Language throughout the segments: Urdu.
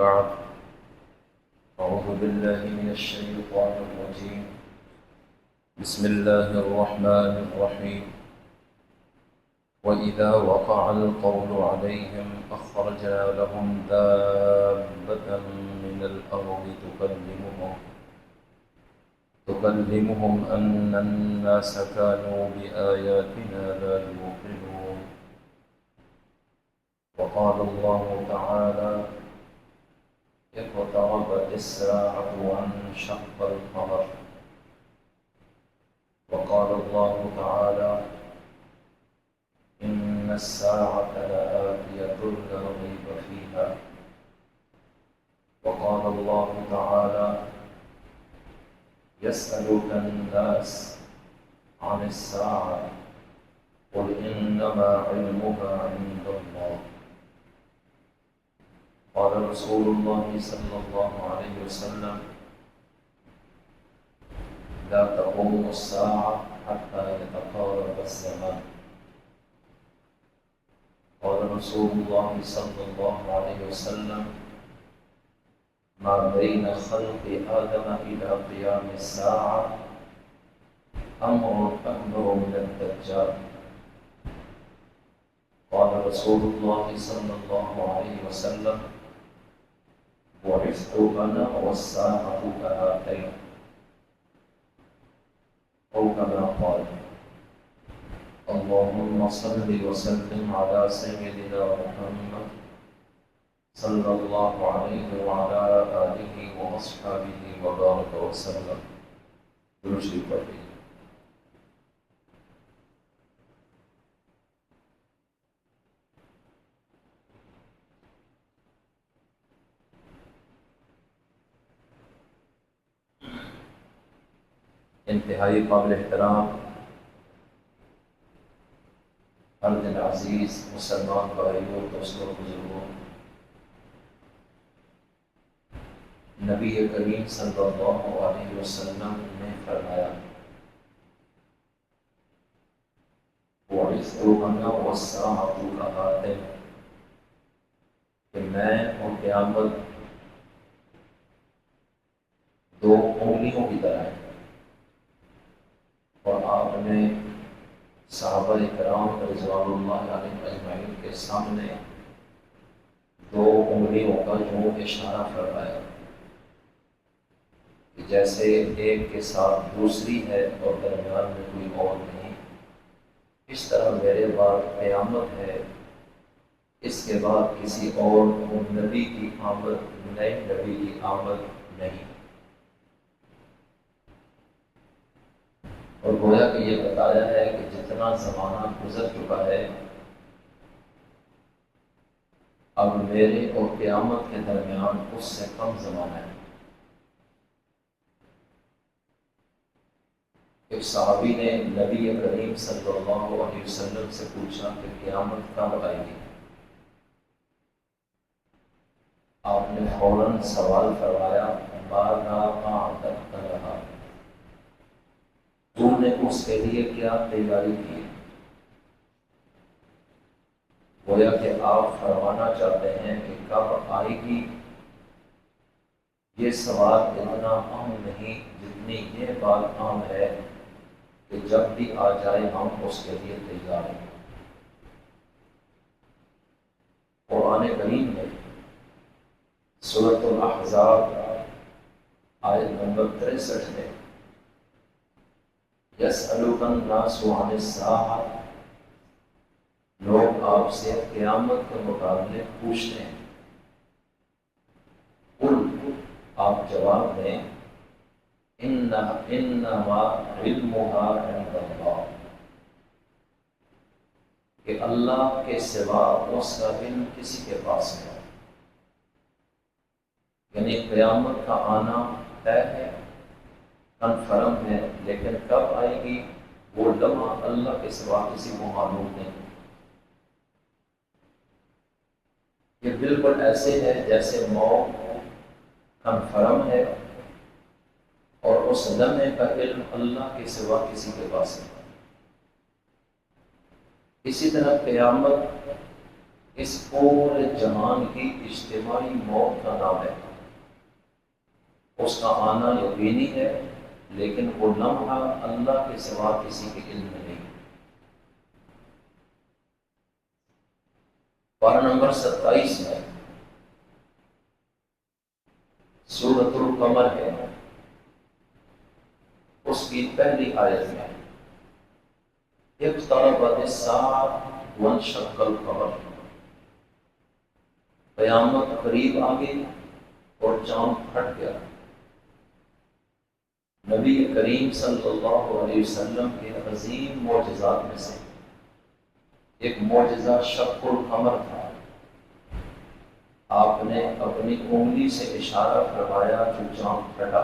بعد أعوذ بالله من الشيطان الرجيم بسم الله الرحمن الرحيم وإذا وقع القول عليهم أخرجنا لهم دابة من الأرض تكلمهم أن الناس كانوا بآياتنا لا يوقنون وقال الله تعالى اقتربت الساعة وانشق القمر وقال الله تعالى إن الساعة لآتية لا ريب فيها وقال الله تعالى يسألك الناس عن الساعة قل إنما علمها عند الله قال رسول الله صلى الله عليه وسلم لا تقوم الساعة حتى يتقارب الزمان قال رسول الله صلى الله عليه وسلم ما بين خلق آدم إلى قيام الساعة أمر أكبر من الدجال قال رسول الله صلى الله عليه وسلم بعثت أنا والساعة كهاتين أو كما قال اللهم صل وسلم على سيدنا محمد صلى الله عليه وعلى آله وأصحابه وبارك وسلم درود شریف پڑھیے۔ انتہائی قابل احترام ارد عزیز مسلمان بھائیوں دوستوں بزرگوں، نبی کریم صلی اللہ علیہ وسلم نے فرمایا بعثت انا والساعة كهاتين کہ میں اور قیامت دو انگلیوں کی طرح ہے، اور آپ نے صحابہ کرام رضوان اللہ علیہم اجمعین کے سامنے دو انگلیوں کا جو اشارہ فرمایا کہ جیسے ایک کے ساتھ دوسری ہے اور درمیان میں کوئی اور نہیں، اس طرح میرے بعد قیامت ہے، اس کے بعد کسی اور نبی کی آمد، نئے نبی کی آمد نہیں۔ اور گویا کہ یہ بتایا ہے کہ جتنا زمانہ گزر چکا ہے اب میرے اور قیامت کے درمیان اس سے کم زمانہ ہے۔ ایک صحابی نے نبی کریم صلی اللہ علیہ وسلم سے پوچھا کہ قیامت کب آئے گی؟ آپ نے فوراً سوال فرمایا ماذا أعددت لها، تم نے اس کے لیے کیا تیاری کی؟ گویا کہ آپ فرمانا چاہتے ہیں کہ کب آئے گی، یہ سوال اتنا عام نہیں جتنی یہ بات عام ہے کہ جب بھی آ جائے ہم اس کے لیے تیار ہیں۔ قرآن کریم میں سورۃ الاحزاب آیت نمبر 63 میں یسألک الناس عن الساعة، لوگ آپ سے قیامت کے متعلق پوچھتے ہیں، قل آپ جواب دیں انما علمها عند اللہ، کہ اللہ کے سوا اس کا علم کسی کے پاس ہے، یعنی قیامت کا آنا طے ہے، کنفرم ہے، لیکن کب آئے گی وہ لمحہ اللہ کے سوا کسی کو معلوم نہیں۔ یہ بالکل ایسے ہے جیسے موت کنفرم ہے اور اس لمحے کا علم اللہ کے سوا کسی کے پاس ہے۔ اسی طرح قیامت اس پورے جہان کی اجتماعی موت کا نام ہے۔ اس کا آنا یقینی ہے، لیکن وہ لمحہ اللہ کے سوا کسی کے علم میں نہیں۔ پارہ نمبر 27 ہے، سورۃ القمر ہے، اس کی پہلی آیت میں اقتربت الساعۃ وانشق القمر، قیامت قریب آ گئی اور چاند پھٹ گیا۔ نبی کریم صلی اللہ علیہ وسلم کے عظیم معجزات میں سے ایک معجزہ شق القمر تھا۔ آپ نے اپنی انگلی سے اشارہ فرمایا جو چاند پھٹا،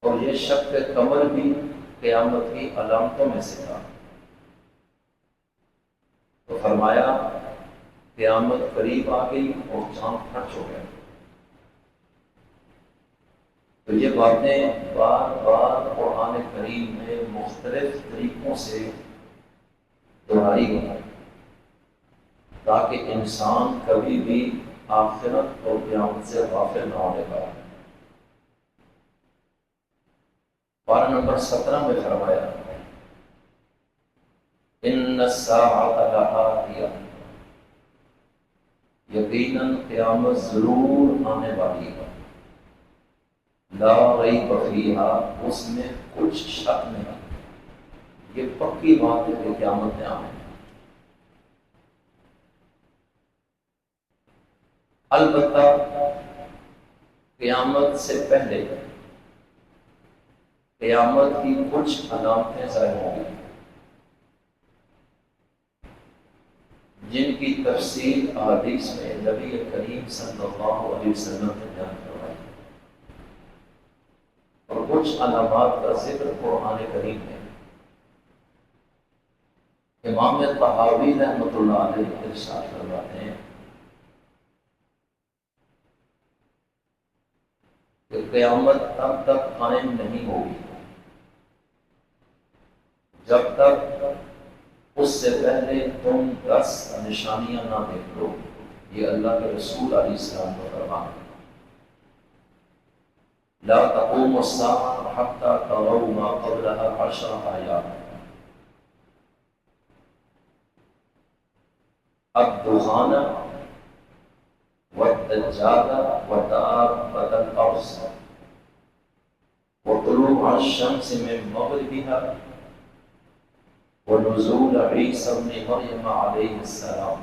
اور یہ شق قمر بھی قیامت کی علامتوں میں سے تھا۔ تو فرمایا قیامت قریب آ گئی اور چاند پھٹ ہو گیا۔ تو یہ باتیں بار بار قرآن کریم میں مختلف طریقوں سے دہرائی گئی تاکہ انسان کبھی بھی آخرت اور قیامت سے غافل نہ ہونے پائے۔ پارہ نمبر 17 میں فرمایا ان الساعۃ لآتیہ، یقیناً قیامت ضرور آنے والی ہے، لا ریب فیہا، اس میں کچھ شک نہیں، یہ پکی بات ہے کہ قیامت میں آنے۔ البتہ قیامت سے پہلے قیامت کی کچھ علامتیں ظاہر ہوں گی جن کی تفصیل احادیث میں نبی کریم صلی اللہ علیہ وسلم نے بیان کروائی، اور کچھ علامات کا ذکر قرآن کریم میں امام طحاوی رحمۃ اللہ علیہ ارشاد فرماتے ہیں کہ قیامت تب تک قائم نہیں ہوگی جب تک اس سے پہلے تم 10 نشانیاں نہ دیکھ لو۔ یہ اللہ کے رسول علیہ السلام کا فرمان ہے۔ لا تقوم الساعة حتى تروا ما قبلها 10 آیات، الدخان والدجال ودابة الأرض وطلوع الشمس من مغربها ونزول عیسی ابن مریم علیہ السلام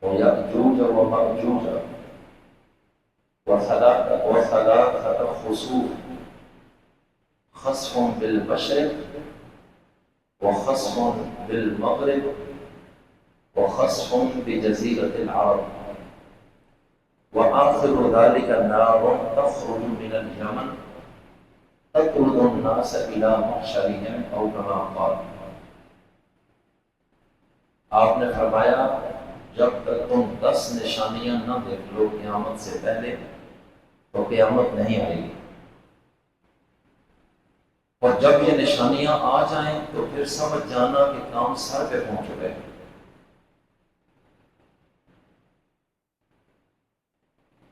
ویأجوج ومأجوج وثلاثة خسوف، خسف بالمشرق وخسف بالمغرب وخسف بجزيرة العرب، وآخر ذلك نار تخرج من اليمن تطرد الناس إلى محشرهم أو كما قال۔ آپ نے فرمایا جب تک تم 10 نشانیاں نہ دیکھ لو قیامت سے پہلے تو قیامت نہیں آئے گی، اور جب یہ نشانیاں آ جائیں تو پھر سمجھ جانا کہ کام سر پہ پہنچ چکے۔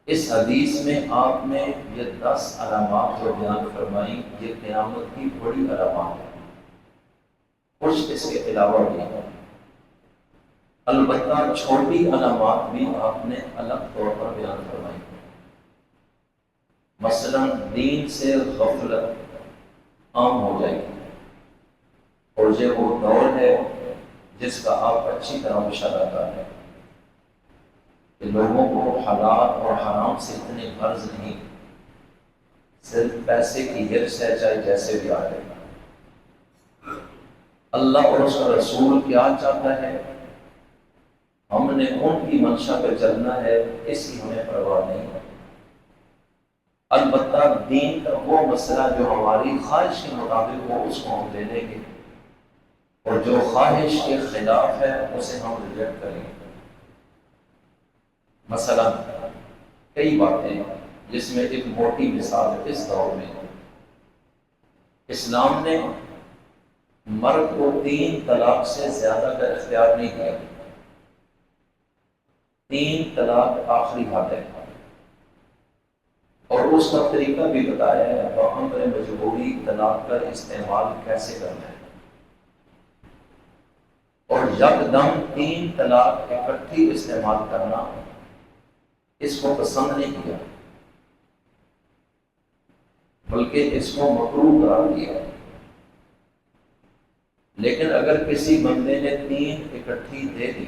اس حدیث میں آپ نے یہ 10 علامات جو بیان فرمائی، یہ قیامت کی بڑی علامات ہیں، کچھ اس کے علاوہ بھی ہیں، البتہ چھوٹی علامات بھی آپ نے الگ طور پر بیان فرمائی۔ مثلا دین سے غفلت عام ہو جائے گی، اور یہ وہ دور ہے جس کا آپ اچھی طرح مشاہدہ کر رہے ہیں کہ لوگوں کو حلال اور حرام سے اتنے غرض نہیں، صرف پیسے کی ہرس ہے، چاہے جیسے بھی آ جائے۔ اللہ اور اس کا رسول کیا چاہتا ہے، ہم نے ان کی منشا پہ چلنا ہے، اس کی ہمیں پرواہ نہیں ہے۔ البتہ دین کا وہ مسئلہ جو ہماری خواہش کے مطابق ہو اس کو ہم لے لیں گے، اور جو خواہش کے خلاف ہے اسے ہم ریجیکٹ کریں گے۔ مثلا کئی باتیں، جس میں ایک موٹی مثال ہے، اس دور میں اسلام نے مرد کو 3 طلاق سے زیادہ کا اختیار نہیں دیا۔ 3 طلاق آخری حد ہے، اور اس کا طریقہ بھی بتایا ہے، بامر مجبوری طلاق کا استعمال کیسے کرنا ہے۔ اور یکدم 3 طلاق اکٹھی استعمال کرنا اس کو پسند نہیں کیا، بلکہ اس کو مکروہ قرار دیا۔ لیکن اگر کسی بندے نے 3 اکٹھی دے دی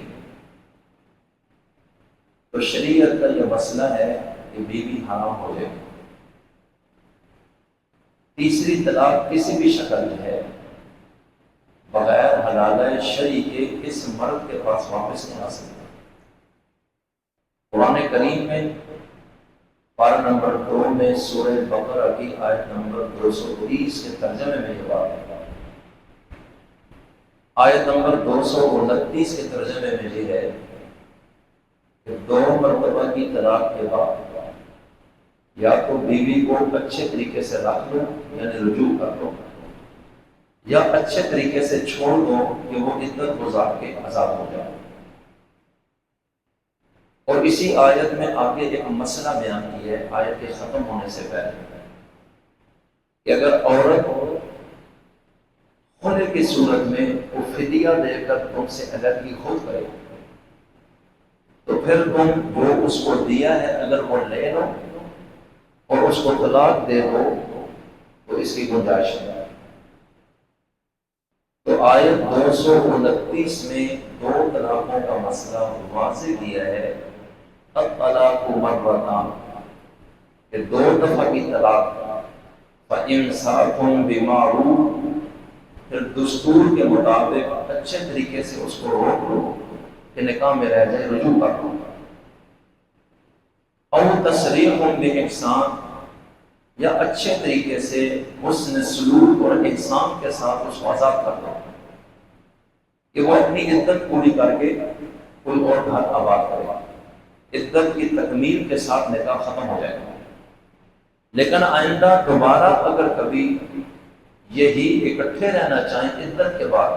تو شریعت کا یہ مسئلہ ہے کہ بیوی حرام ہو جائے۔ تیسری طلاق کسی بھی شکل میں ہے، بغیر حلالہ شرعی کے اس مرد کے پاس واپس نہیں آ سکتا۔ قرآن کریم میں پارہ نمبر 2 میں سورہ بقرہ کی آیت نمبر 230 کے ترجمے میں یہ بات ہے۔ آیت نمبر 229 کے ترجمے میں یہ ہے کہ 2 مرتبہ کی طلاق کے بعد یا تو بیوی کو اچھے طریقے سے رکھ لو، یعنی رجوع کر لو، یا اچھے طریقے سے چھوڑ دو کہ وہ عدت گزار کے آزاد ہو جائے۔ اور اسی آیت میں آگے ایک مسئلہ بیان کیا ہے آیت کے ختم ہونے سے پہلے، کہ اگر عورت خلع کی صورت میں وہ فدیہ دے کر تم سے علیحدگی خود کرے تو پھر تم جو اس کو دیا ہے اگر وہ لے لو اور اس کو طلاق دے دو تو اس کی گنجائش ہے۔ تو آیت 229 میں 2 طلاقوں کا مسئلہ واضح کیا ہے، الطلاق مرتان، کہ 2 دفعہ کی طلاق، فَإِمْسَاكٌ بِمَعْرُوفٍ، پھر دستور کے مطابق اچھے طریقے سے اس کو روک لو کہ نکاح میں رہ جائے، رجوع کر لو، او تسریح بِإِحْسَان، یا اچھے طریقے سے حسن سلوک اور احسان کے ساتھ اس کو آزاد کر دو کہ وہ اپنی عدت پوری کر کے کوئی اور گھر آباد کرے، عدت کی تکمیل کے ساتھ نکاح ختم ہو جائے گا۔ لیکن آئندہ دوبارہ اگر کبھی یہی اکٹھے رہنا چاہیں عدت کے بعد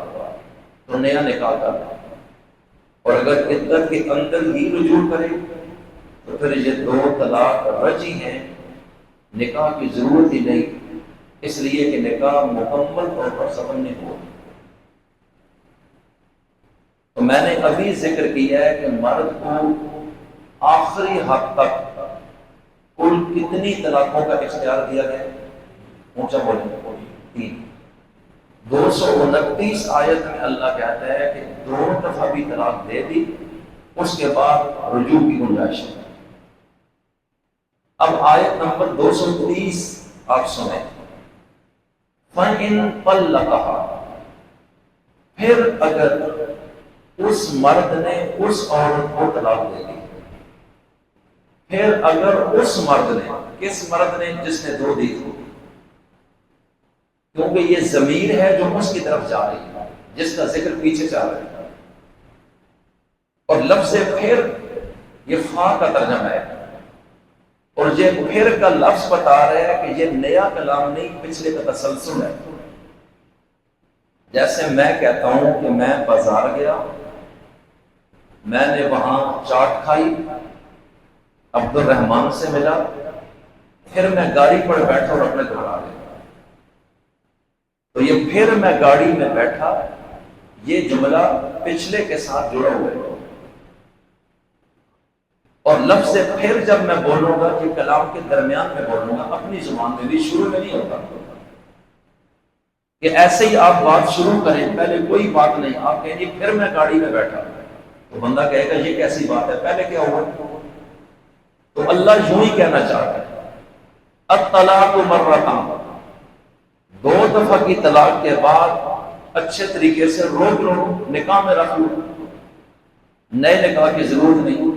تو نیا نکاح کر دیں، اور اگر عدت کے اندر ہی رجوع کرے تو پھر یہ 2 طلاق رجعی ہیں، نکاح کی ضرورت ہی نہیں، اس لیے کہ نکاح مکمل طور پر ختم نہیں ہوا۔ تو میں نے ابھی ذکر کیا ہے کہ مرد کو آخری حد تک کل کتنی طلاقوں کا اختیار دیا گیا؟ اونچا بولیں، 3۔ 229 آیت میں اللہ کہتا ہے کہ 2 دفعہ بھی طلاق دے دی، اس کے بعد رجوع کی گنجائش ہے۔ اب آیت نمبر 230 آپ سنیں، فَإِن طَلَّقَهَا، پھر اگر اس مرد نے اس عورت کو طلاق دے دی، پھر اگر اس مرد نے، کس مرد نے؟ جس نے 2 دی تھی، کیونکہ یہ ضمیر ہے جو اس کی طرف جا رہی ہے، جس کا ذکر پیچھے چل رہا ہے، اور لفظ پھر یہ فا کا ترجمہ ہے، اور یہ پھر کا لفظ بتا رہا ہے کہ یہ نیا کلام نہیں، پچھلے کا تسلسل ہے۔ جیسے میں کہتا ہوں کہ میں بازار گیا، میں نے وہاں چاٹ کھائی، عبد الرحمان سے ملا، پھر میں گاڑی پر بیٹھا اور اپنے گھر آ گیا۔ تو یہ پھر میں گاڑی میں بیٹھا، یہ جملہ پچھلے کے ساتھ جڑا ہوا ہے، اور لفظ پھر جب میں بولوں گا کہ کلام کے درمیان میں بولوں گا، اپنی زبان میں بھی شروع میں نہیں ہوتا کہ ایسے ہی آپ بات شروع کریں، پہلے کوئی بات نہیں، آپ کہیں گے پھر میں گاڑی میں بیٹھا، تو بندہ کہے گا یہ کیسی بات ہے، پہلے کیا ہوا؟ تو اللہ یوں ہی کہنا چاہتا ہے، الطلاق مرتان، 2 دفعہ کی طلاق کے بعد اچھے طریقے سے روک لو، نکاح میں رکھ لو، نئے نکاح کی ضرورت نہیں۔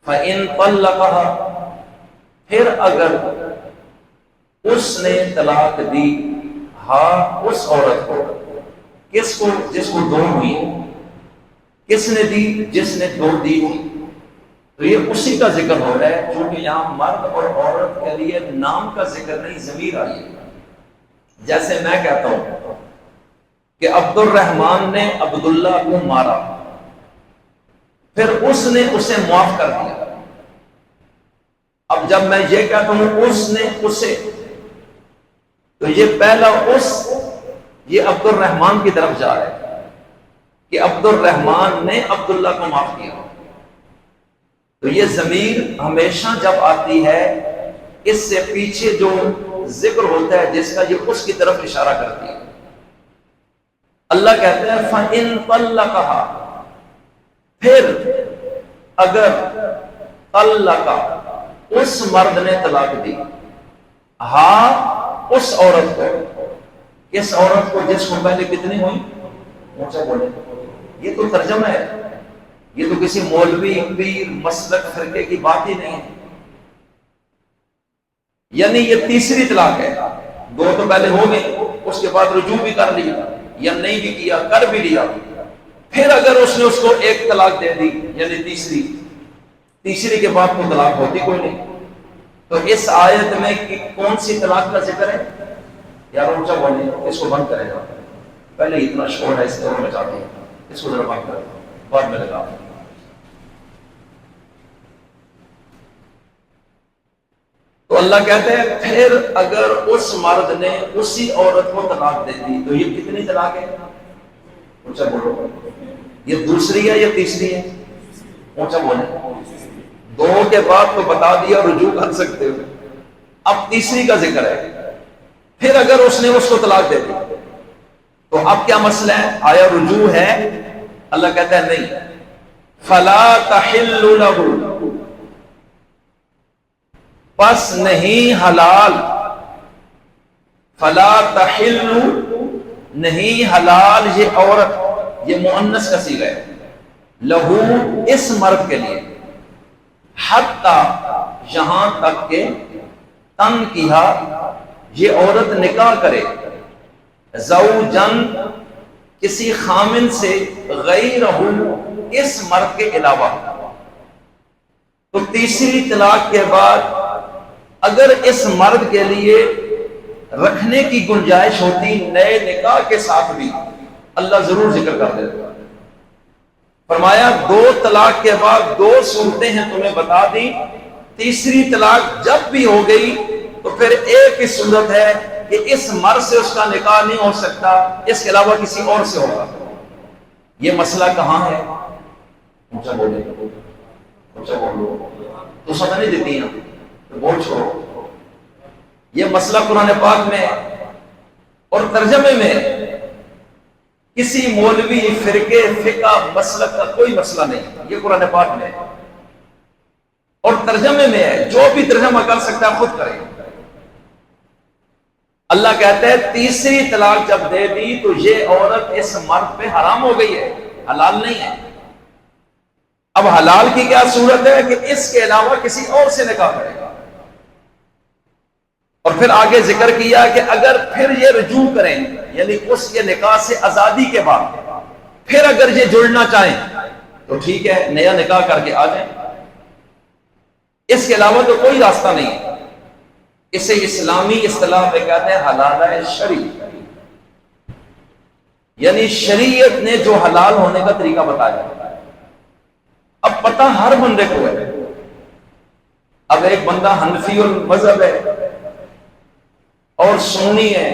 فَإِن طَلَّقَهَا، پھر اگر اس نے طلاق دی، ہاں اس عورت کو، کس کو؟ جس کو 2 ہوئی، کس نے دی؟ جس نے 2 دی تھی۔ تو یہ اسی کا ذکر ہو رہا ہے، چونکہ یہاں مرد اور عورت کے لیے نام کا ذکر نہیں، ضمیر آئی ہے۔ جیسے میں کہتا ہوں کہ عبد الرحمن نے عبداللہ کو مارا، پھر اس نے اسے معاف کر دیا۔ اب جب میں یہ کہتا ہوں اس نے اسے، تو یہ پہلا اس یہ عبد الرحمن کی طرف جا رہا ہے کہ عبد الرحمن نے عبداللہ کو معاف کیا۔ تو یہ ضمیر ہمیشہ جب آتی ہے اس سے پیچھے جو ذکر ہوتا ہے جس کا یہ اس کی طرف اشارہ کرتی ہے۔ اللہ کہتے ہیں فَإِن طَلَّقَهَا، پھر اگر طلق اس مرد نے طلاق دی، ہاں اس عورت کو، اس عورت کو جس کو پہلے کتنی ہوئی، اونچا بولے، یہ تو ترجمہ ہے، یہ تو کسی مولوی پیر مسلک فرقے کی بات ہی نہیں ہے، یعنی یہ تیسری طلاق ہے۔ دو تو پہلے ہو گئی، اس کے بعد رجوع بھی کر لیا یا نہیں بھی کیا، کر بھی لیا، پھر اگر اس نے اس کو ایک طلاق دے دی یعنی تیسری کے بعد تو طلاق ہوتی کوئی نہیں۔ تو اس آیت میں کون سی طلاق کا ذکر ہے؟ یار اونچا بولیں، اس کو بند کرے گا، پہلے اتنا شور ہے اس کو بچاتے ہیں، اس کو ذرا بند کرے گا، بعد میں لگا۔ تو اللہ کہتے ہیں پھر اگر اس مرد نے اسی عورت کو طلاق دے دی تو یہ کتنی طلاق ہے؟ اونچا بولو، یہ دوسری ہے یا تیسری ہے؟ اونچا بولے، دو کے بعد تو بتا دیا رجوع کر سکتے ہو، اب تیسری کا ذکر ہے۔ پھر اگر اس نے اس کو طلاق دے دی تو اب کیا مسئلہ ہے؟ آیا رجوع ہے؟ اللہ کہتا ہے نہیں، فلا تحل له، پس نہیں حلال، فلا تحل نہیں حلال یہ عورت، یہ مؤنث کا صیغہ ہے، لہو اس مرد کے لیے، حتی یہاں تک کہ تنکیہ یہ عورت نکاح کرے، زوجن کسی خامن سے، غیرہ اس مرد کے علاوہ۔ تو تیسری طلاق کے بعد اگر اس مرد کے لیے رکھنے کی گنجائش ہوتی نئے نکاح کے ساتھ بھی، اللہ ضرور ذکر کر دیتا۔ فرمایا دو طلاق کے بعد دو صورتیں ہیں تمہیں بتا دی، تیسری طلاق جب بھی ہو گئی تو پھر ایک ہی صورت ہے کہ اس مرد سے اس کا نکاح نہیں ہو سکتا، اس کے علاوہ کسی اور سے ہوگا۔ یہ مسئلہ کہاں ہے؟ اونچا بولے، اونچا بولو، تو سمجھ نہیں دیتی ہیں تو بول چھوڑو۔ یہ مسئلہ قرآن پاک میں اور ترجمے میں کسی مولوی فرقے فقہ مسلک کا کوئی مسئلہ نہیں، یہ قرآن پاک میں ہے اور ترجمے میں ہے، جو بھی ترجمہ کر سکتا ہے خود کرے۔ اللہ کہتا ہے تیسری طلاق جب دے دی تو یہ عورت اس مرد پہ حرام ہو گئی ہے، حلال نہیں ہے۔ اب حلال کی کیا صورت ہے کہ اس کے علاوہ کسی اور سے نکاح کرے گا، اور پھر آگے ذکر کیا کہ اگر پھر یہ رجوع کریں یعنی اس کے نکاح سے آزادی کے بعد پھر اگر یہ جڑنا چاہیں تو ٹھیک ہے، نیا نکاح کر کے آ جائیں، اس کے علاوہ تو کوئی راستہ نہیں ہے۔ اسے اسلامی اصطلاح میں کہتے ہیں حلالہ شرعی، یعنی شریعت نے جو حلال ہونے کا طریقہ بتایا۔ اب پتہ ہر بندے کو ہے، اب ایک بندہ حنفی المذہب ہے اور سنی ہے،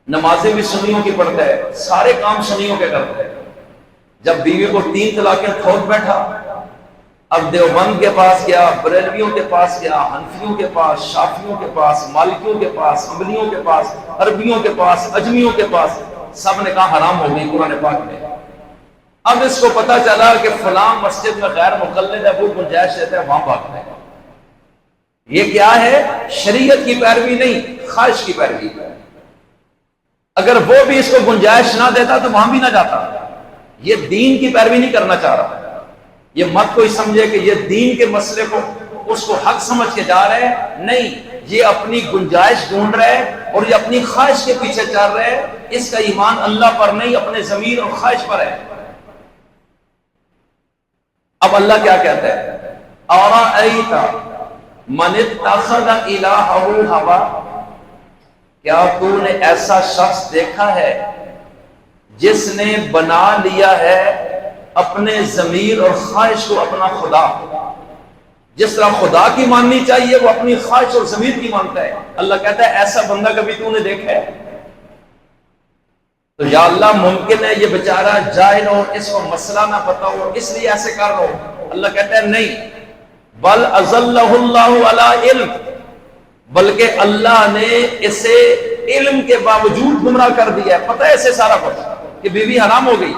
نمازیں بھی سنیوں کی پڑھتا ہے، سارے کام سنیوں کے کرتا ہے، جب بیوی کو 3 طلاقیں ٹھوک بیٹھا، اب دیوبند کے پاس گیا، بریلویوں کے پاس گیا، حنفیوں کے پاس، شافیوں کے پاس، مالکیوں کے پاس، حنبلیوں کے پاس، عربیوں کے پاس، اجمیوں کے پاس، سب نے کہا حرام ہو گئی قرآن پاک میں۔ اب اس کو پتا چلا کہ فلاں مسجد میں غیر مقلد ہے، وہ گنجائش دیتا ہے، وہاں بھاگنا ہے۔ یہ کیا ہے؟ شریعت کی پیروی نہیں، خواہش کی پیروی۔ اگر وہ بھی اس کو گنجائش نہ دیتا تو وہاں بھی نہ جاتا۔ یہ دین کی پیروی نہیں کرنا چاہ رہا، یہ مت کوئی سمجھے کہ یہ دین کے مسئلے کو اس کو حق سمجھ کے جا رہے ہیں، نہیں، یہ اپنی گنجائش ڈھونڈ رہے ہیں اور یہ اپنی خواہش کے پیچھے چل رہے ہیں۔ اس کا ایمان اللہ پر نہیں، اپنے ضمیر اور خواہش پر ہے۔ اب اللہ کیا کہتا ہے؟ اَرَأَيْتَ مَنِ اتَّخَذَ إِلَٰهَهُ هَوَاهُ، کیا تو نے ایسا شخص دیکھا ہے جس نے بنا لیا ہے اپنے ضمیر اور خواہش کو اپنا خدا، جس طرح خدا کی ماننی چاہیے وہ اپنی خواہش اور ضمیر کی مانتا ہے۔ اللہ کہتا ہے ایسا بندہ کبھی تو نے دیکھا ہے؟ تو یا اللہ ممکن ہے یہ بیچارہ جاہل ہو، اس کو مسئلہ نہ پتا ہو، اس لیے ایسے کر رہا ہو۔ اللہ کہتا ہے نہیں، بل اضلہ اللہ علی علم، بلکہ اللہ نے اسے علم کے باوجود گمراہ کر دیا ہے۔ پتہ ہے اسے سارا پتہ کہ بیوی حرام ہو گئی،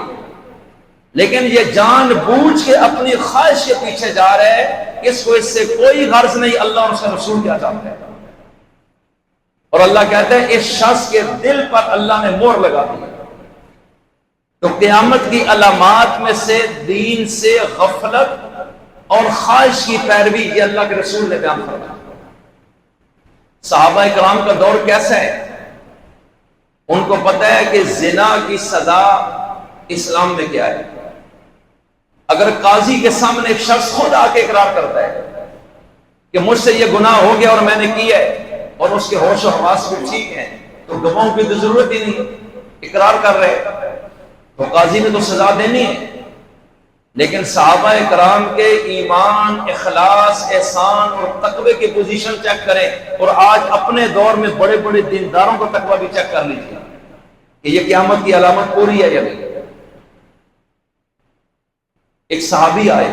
لیکن یہ جان بوجھ کے اپنی خواہش کے پیچھے جا رہا ہے، اس کو اس سے کوئی غرض نہیں اللہ اور اس کا رسول کیا چاہتا ہے۔ اور اللہ کہتا ہے اس شخص کے دل پر اللہ نے مہر لگا دی۔ تو قیامت کی علامات میں سے دین سے غفلت اور خواہش کی پیروی، یہ اللہ کے رسول نے بیان فرمایا۔ صحابہ کرام کا دور کیسا ہے؟ ان کو پتہ ہے کہ زنا کی سزا اسلام میں کیا ہے۔ اگر قاضی کے سامنے ایک شخص خود آ کے اقرار کرتا ہے کہ مجھ سے یہ گناہ ہو گیا اور میں نے کیا ہے، اور اس کے ہوش و حواس بھی ٹھیک ہیں، تو گواہوں کی تو ضرورت ہی نہیں، اقرار کر رہے تو قاضی نے تو سزا دینی ہے۔ لیکن صحابہ کرام کے ایمان، اخلاص، احسان اور تقوی کی پوزیشن چیک کریں، اور آج اپنے دور میں بڑے بڑے دینداروں کا تقوی بھی چیک کر لیجیے کہ یہ قیامت کی علامت پوری ہے یا نہیں۔ ایک صحابی آئے،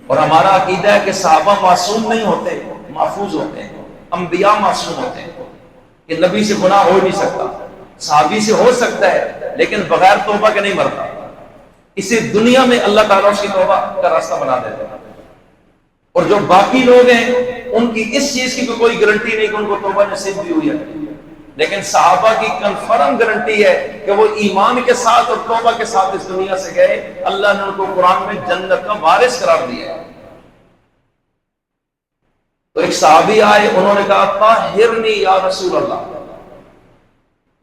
اور ہمارا عقیدہ ہے کہ صحابہ معصوم نہیں ہوتے، محفوظ ہوتے ہیں، انبیاء معصوم ہوتے ہیں، کہ نبی سے گناہ ہو نہیں سکتا، صحابی سے ہو سکتا ہے لیکن بغیر توبہ کے نہیں مرتا، اسی دنیا میں اللہ تعالیٰ اس کی توبہ کا راستہ بنا دیتے ہیں۔ اور جو باقی لوگ ہیں ان کی اس چیز کی کوئی گارنٹی نہیں کہ ان کو توبہ نصیب بھی ہوئی ہے، لیکن صحابہ کی کنفرم گارنٹی ہے کہ وہ ایمان کے ساتھ اور توبہ کے ساتھ اس دنیا سے گئے۔ اللہ نے ان کو قرآن میں جنت کا وارث قرار دیا ہے۔ تو ایک صحابی آئے، انہوں نے کہا طاہرنی یا رسول اللہ،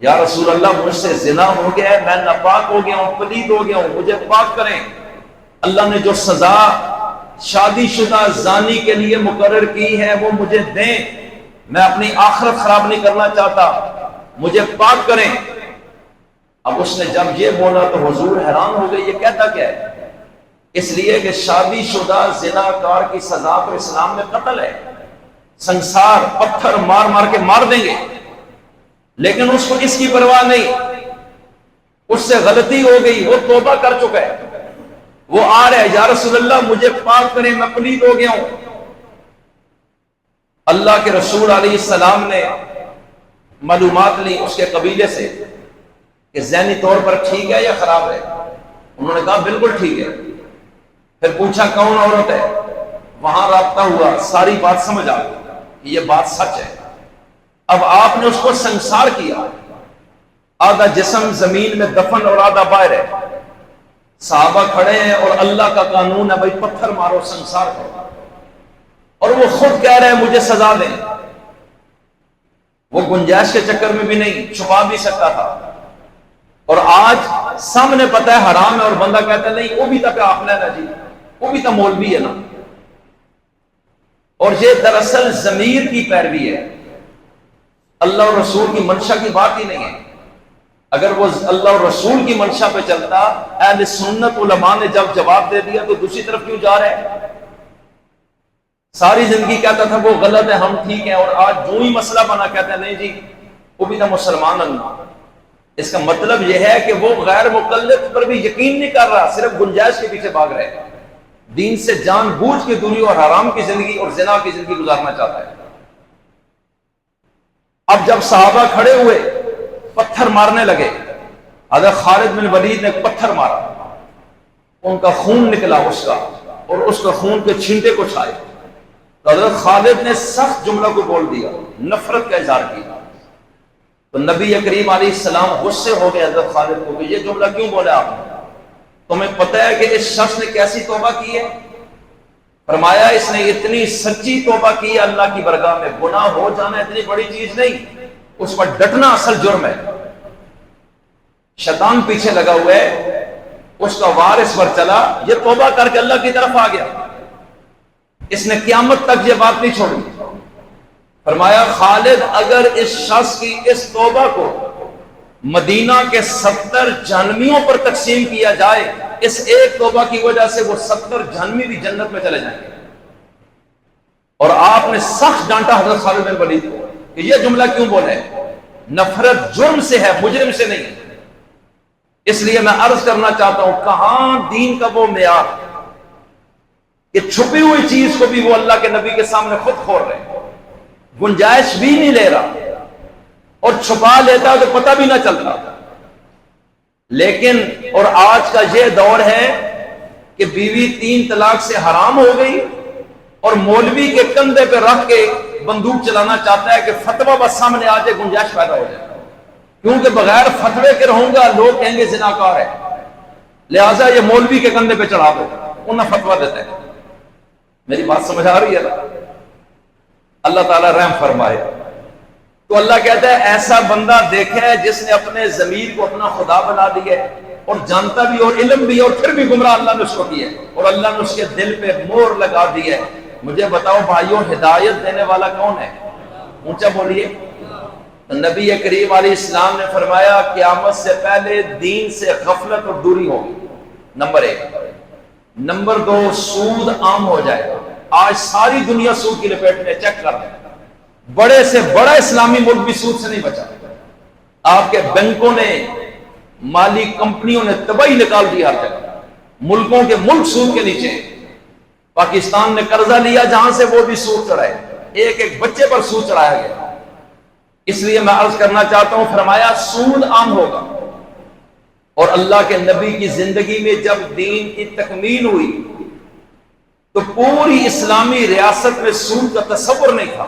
یا رسول اللہ مجھ سے زنا ہو گیا ہے، میں ناپاک ہو گیا ہوں، پلید ہو گیا ہوں، مجھے پاک کریں۔ اللہ نے جو سزا شادی شدہ زانی کے لیے مقرر کی ہے وہ مجھے دیں، میں اپنی آخرت خراب نہیں کرنا چاہتا، مجھے پاک کریں۔ اب اس نے جب یہ بولا تو حضور حیران ہو گئے، یہ کہتا کیا ہے؟ اس لیے کہ شادی شدہ زناکار کی سزا تو اسلام میں قتل ہے، سنسار پتھر مار مار کے مار دیں گے، لیکن اس کو اس کی پرواہ نہیں، اس سے غلطی ہو گئی، وہ توبہ کر چکا ہے، وہ آ رہا ہے یا رسول اللہ مجھے پاک کریں، میں پلید ہو گیا ہوں۔ اللہ کے رسول علیہ السلام نے معلومات لی اس کے قبیلے سے کہ ذہنی طور پر ٹھیک ہے یا خراب ہے؟ انہوں نے کہا بالکل ٹھیک ہے۔ پھر پوچھا کون عورت ہے؟ وہاں رابطہ ہوا، ساری بات سمجھ آ گئی کہ یہ بات سچ ہے۔ اب آپ نے اس کو سنسار کیا، آدھا جسم زمین میں دفن اور آدھا باہر ہے، صحابہ کھڑے ہیں اور اللہ کا قانون ہے بھائی پتھر مارو، سنسار کرو، اور وہ خود کہہ رہے ہیں مجھے سزا دیں۔ وہ گنجائش کے چکر میں بھی نہیں، چھپا بھی سکتا تھا، اور آج سامنے پتہ ہے حرام ہے اور بندہ کہتا ہے نہیں وہ بھی تک آپ نے نا جی، وہ بھی تو مولوی ہے نا۔ اور یہ دراصل ضمیر کی پیروی ہے، اللہ اور رسول کی منشا کی بات ہی نہیں ہے۔ اگر وہ اللہ اور رسول کی منشا پہ چلتا، اہل سنت علماء نے جب جواب دے دیا تو دوسری طرف کیوں جا رہے ہیں؟ ساری زندگی کہتا تھا وہ غلط ہے ہم ٹھیک ہیں، اور آج جو ہی مسئلہ بنا کہتے ہیں نہیں جی وہ بھی تو مسلمان اللہ۔ اس کا مطلب یہ ہے کہ وہ غیر مقلد پر بھی یقین نہیں کر رہا، صرف گنجائش کے پیچھے بھاگ رہے ہیں، دین سے جان بوجھ کے دوری اور حرام کی زندگی اور زنا کی زندگی گزارنا چاہتا ہے۔ اب جب صحابہ کھڑے ہوئے پتھر مارنے لگے، حضرت خالد بن ولید نے پتھر مارا، ان کا خون نکلا اس کا، اور اس کا خون کے چھینٹے کو چھائے، تو حضرت خالد نے سخت جملہ کو بول دیا، نفرت کا اظہار کیا۔ تو نبی کریم علیہ السلام غصے ہو گئے حضرت خالد کو کہ یہ جملہ کیوں بولا آپ نے؟ تمہیں پتہ ہے کہ اس شخص نے کیسی توبہ کی ہے؟ فرمایا اس نے اتنی سچی توبہ کی ہے اللہ کی برگاہ میں، گناہ ہو جانا اتنی بڑی چیز نہیں، اس پر ڈٹنا اصل جرم ہے۔ شیطان پیچھے لگا ہوا ہے، اس کا وار اس پر چلا، یہ توبہ کر کے اللہ کی طرف آ گیا، اس نے قیامت تک یہ بات نہیں چھوڑی۔ فرمایا خالد اگر اس شخص کی اس توبہ کو مدینہ کے 70 جہنمیوں پر تقسیم کیا جائے، اس ایک توبہ کی وجہ سے وہ 70 جہنمی بھی جنت میں چلے جائیں گے۔ اور آپ نے سخت ڈانٹا حضرت خالد بن ولید کو کہ یہ جملہ کیوں بولے؟ نفرت جرم سے ہے، مجرم سے نہیں۔ اس لیے میں عرض کرنا چاہتا ہوں، کہاں دین کا وہ معیار کہ چھپی ہوئی چیز کو بھی وہ اللہ کے نبی کے سامنے خود کھول رہے ہیں، گنجائش بھی نہیں لے رہا، اور چھپا لیتا تو پتہ بھی نہ چلتا۔ لیکن اور آج کا یہ دور ہے کہ بیوی 3 طلاق سے حرام ہو گئی، اور مولوی کے کندھے پہ رکھ کے بندوق چلانا چاہتا ہے کہ فتویٰ بس سامنے آ جائے، گنجائش پیدا ہو جائے، کیونکہ بغیر فتوے کے رہوں گا لوگ کہیں گے زناکار ہے، لہٰذا یہ مولوی کے کندھے پہ چڑھا دو، انہیں فتویٰ دیتا ہے۔ میری بات سمجھ آ رہی ہے نا؟ اللہ تعالیٰ رحم فرمائے۔ تو اللہ کہتا ہے ایسا بندہ دیکھا ہے جس نے اپنے ضمیر کو اپنا خدا بنا دیا ہے، اور جانتا بھی اور علم بھی، اور پھر بھی گمراہ اللہ نے اس کو کیا ہے، اور اللہ نے اس کے دل پہ مور لگا دی ہے۔ مجھے بتاؤ بھائیوں، ہدایت دینے والا کون ہے؟ اونچا بولیے۔ نبی کریم علیہ السلام نے فرمایا قیامت سے پہلے دین سے غفلت اور دوری ہوگی، نمبر 1۔ نمبر 2، سود عام ہو جائے گا۔ آج ساری دنیا سود کی لپیٹ میں، چیک کر رہے ہیں، بڑے سے بڑا اسلامی ملک بھی سود سے نہیں بچا۔ آپ کے بینکوں نے، مالی کمپنیوں نے تباہی نکال دی ہر جگہ، ملکوں کے ملک سود کے نیچے۔ پاکستان نے قرضہ لیا جہاں سے وہ بھی سود چڑھائے، ایک ایک بچے پر سود چڑھایا گیا۔ اس لیے میں عرض کرنا چاہتا ہوں، فرمایا سود عام ہوگا، اور اللہ کے نبی کی زندگی میں جب دین کی تکمیل ہوئی تو پوری اسلامی ریاست میں سود کا تصور نہیں تھا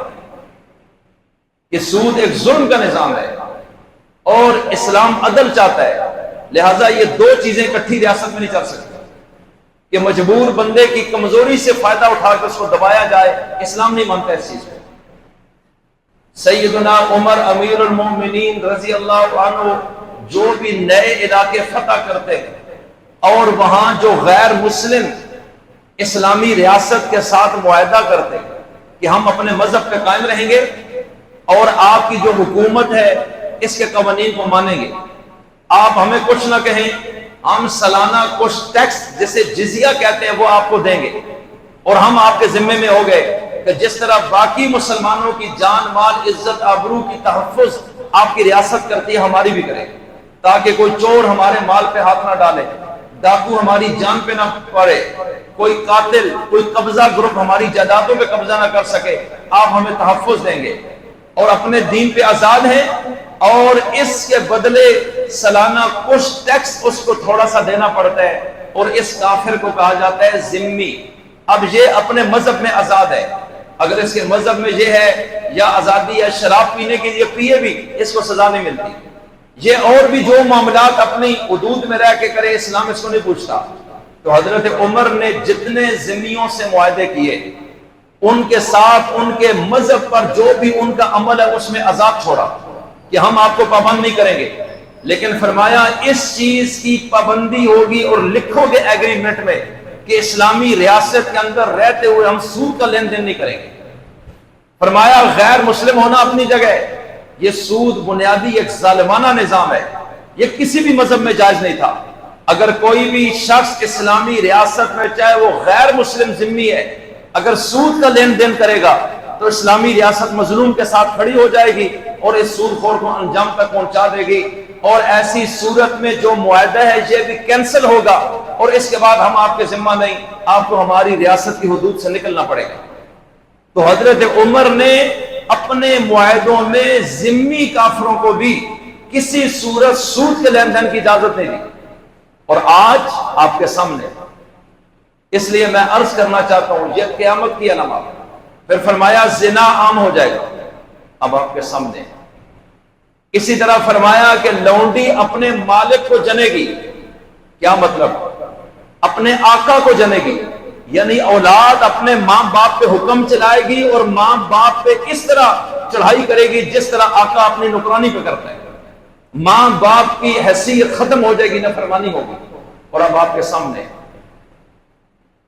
کہ سود ایک ظلم کا نظام ہے اور اسلام عدل چاہتا ہے، لہٰذا یہ 2 چیزیں اکٹھی ریاست میں نہیں چل سکتی کہ مجبور بندے کی کمزوری سے فائدہ اٹھا کر اس کو دبایا جائے۔ اسلام نہیں مانتا اس چیز کو۔ سیدنا عمر امیر المومنین رضی اللہ عنہ جو بھی نئے علاقے فتح کرتے اور وہاں جو غیر مسلم اسلامی ریاست کے ساتھ معاہدہ کرتے کہ ہم اپنے مذہب پہ قائم رہیں گے اور آپ کی جو حکومت ہے اس کے قوانین کو مانیں گے، آپ ہمیں کچھ نہ کہیں، ہم سالانہ کچھ ٹیکس جسے جزیہ کہتے ہیں وہ آپ کو دیں گے، اور ہم آپ کے ذمے میں ہو گئے کہ جس طرح باقی مسلمانوں کی جان مال عزت آبرو کی تحفظ آپ کی ریاست کرتی ہے، ہماری بھی کرے، تاکہ کوئی چور ہمارے مال پہ ہاتھ نہ ڈالے، ڈاکو ہماری جان پہ نہ پڑے، کوئی قاتل، کوئی قبضہ گروپ ہماری جائیدادوں پہ قبضہ نہ کر سکے، آپ ہمیں تحفظ دیں گے اور اپنے دین پہ آزاد ہیں، اور اس کے بدلے سالانہ کچھ ٹیکس اس کو تھوڑا سا دینا پڑتا ہے، اور اس کافر کو کہا جاتا ہے ذمی۔ اب یہ اپنے مذہب میں آزاد ہے، اگر اس کے مذہب میں یہ ہے یا آزادی ہے شراب پینے کے لیے پیے بھی، اس کو سزا نہیں ملتی۔ یہ اور بھی جو معاملات اپنی حدود میں رہ کے کرے، اسلام اس کو نہیں پوچھتا۔ تو حضرت عمر نے جتنے ذمیوں سے معاہدے کیے، ان کے ساتھ ان کے مذہب پر جو بھی ان کا عمل ہے اس میں عذاب چھوڑا کہ ہم آپ کو پابند نہیں کریں گے، لیکن فرمایا اس چیز کی پابندی ہوگی اور لکھو گے ایگریمنٹ میں کہ اسلامی ریاست کے اندر رہتے ہوئے ہم سود کا لین دین نہیں کریں گے۔ فرمایا غیر مسلم ہونا اپنی جگہ ہے، یہ سود بنیادی ایک ظالمانہ نظام ہے، یہ کسی بھی مذہب میں جائز نہیں تھا۔ اگر کوئی بھی شخص اسلامی ریاست میں چاہے وہ غیر مسلم ذمی ہے، اگر سود کا لین دین کرے گا تو اسلامی ریاست مظلوم کے ساتھ کھڑی ہو جائے گی اور اس سود خور کو انجام تک پہنچا دے گی، اور ایسی صورت میں جو معاہدہ ہے یہ بھی کینسل ہوگا، اور اس کے بعد ہم آپ کے ذمہ نہیں، آپ کو ہماری ریاست کی حدود سے نکلنا پڑے گا۔ تو حضرت عمر نے اپنے معاہدوں میں ذمی کافروں کو بھی کسی صورت سود کے لین دین کی اجازت نہیں دی، اور آج آپ کے سامنے۔ اس لیے میں عرض کرنا چاہتا ہوں یہ قیامت کی علامات۔ پھر فرمایا زنا عام ہو جائے گا، اب آپ کے سامنے۔ اسی طرح فرمایا کہ لونڈی اپنے مالک کو جنے گی، کیا مطلب؟ اپنے آقا کو جنے گی، یعنی اولاد اپنے ماں باپ پہ حکم چلائے گی اور ماں باپ پہ اس طرح چڑھائی کرے گی جس طرح آقا اپنی نوکرانی پہ کرتا ہے۔ ماں باپ کی حیثیت ختم ہو جائے گی، نافرمانی ہوگی۔ اور اب آپ کے سامنے